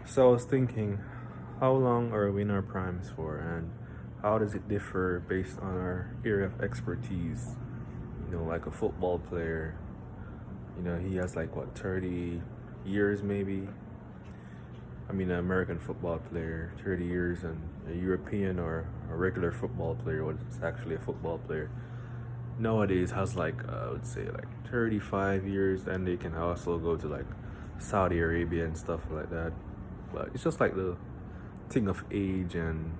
So I was thinking, how long are we in our primes for, and how does it differ based on our area of expertise? Like a football player, he has like what, 30 years maybe? I mean, an American football player, 30 years, and a European or a regular football player, what's actually a football player, nowadays has like, I would say like 35 years, and they can also go to like Saudi Arabia and stuff like that. But it's just like the thing of age and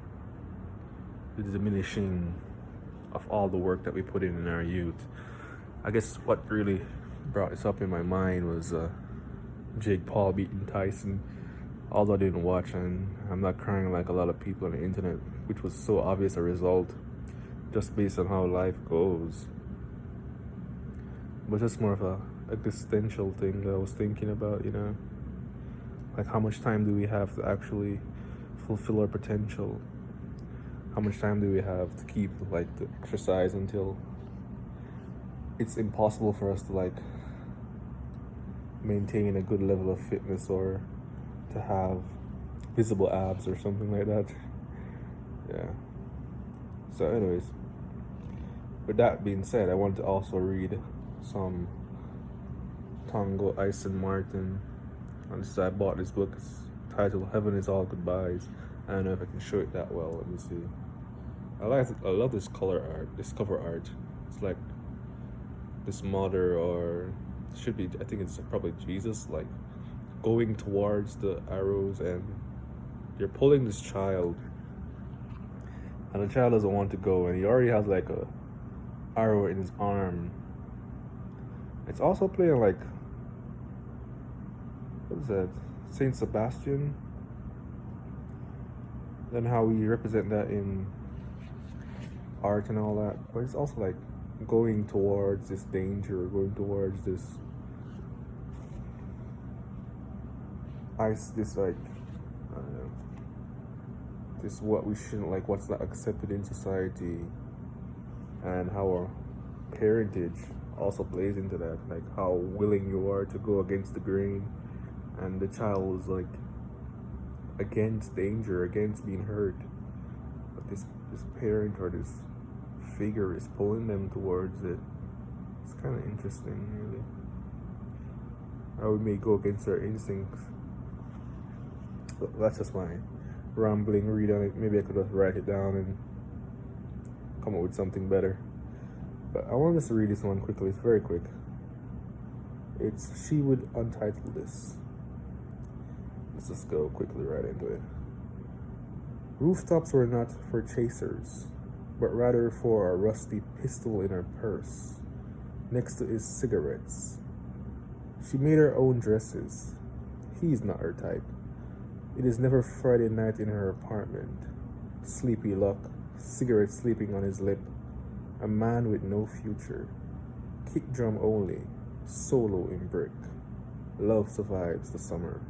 the diminishing of all the work that we put in our youth. I guess what really brought this up in my mind was Jake Paul beating Tyson. Although I didn't watch, and I'm not crying like a lot of people on the internet, which was so obvious a result just based on how life goes. But just more of a existential thing that I was thinking about. Like, how much time do we have to actually fulfill our potential? How much time do we have to keep like the exercise until it's impossible for us to like maintain a good level of fitness or to have visible abs or something like that? Yeah. So anyways, with that being said, I want to also read some Tongo Ison Martin. And I bought this book. It's titled Heaven is All Goodbyes. I don't know if I can show it that well. Let me see. I love this cover art. It's like this mother, or should be, I think it's probably Jesus, like going towards the arrows, and you're pulling this child, and the child doesn't want to go, and he already has like a arrow in his arm. It's also playing like, what is that, Saint Sebastian, then how we represent that in art and all that. But it's also like going towards this danger, going towards this ice, this like, I don't know, this what we shouldn't, like what's not accepted in society, and how our parentage also plays into that, like how willing you are to go against the grain, and the child is like against danger, against being hurt, but this parent or this figure is pulling them towards it. It's kind of interesting, really, how we may go against our instincts. But that's just my rambling read on it. Maybe I could have write it down and come up with something better. But I want us to read this one quickly. It's very quick. She would untitle this. Let's just go quickly right into it. Rooftops were not for chasers, but rather for a rusty pistol in her purse. Next to is cigarettes. She made her own dresses. He's not her type. It is never Friday night in her apartment. Sleepy luck, cigarette sleeping on his lip. A man with no future. Kick drum only, solo in brick. Love survives the summer.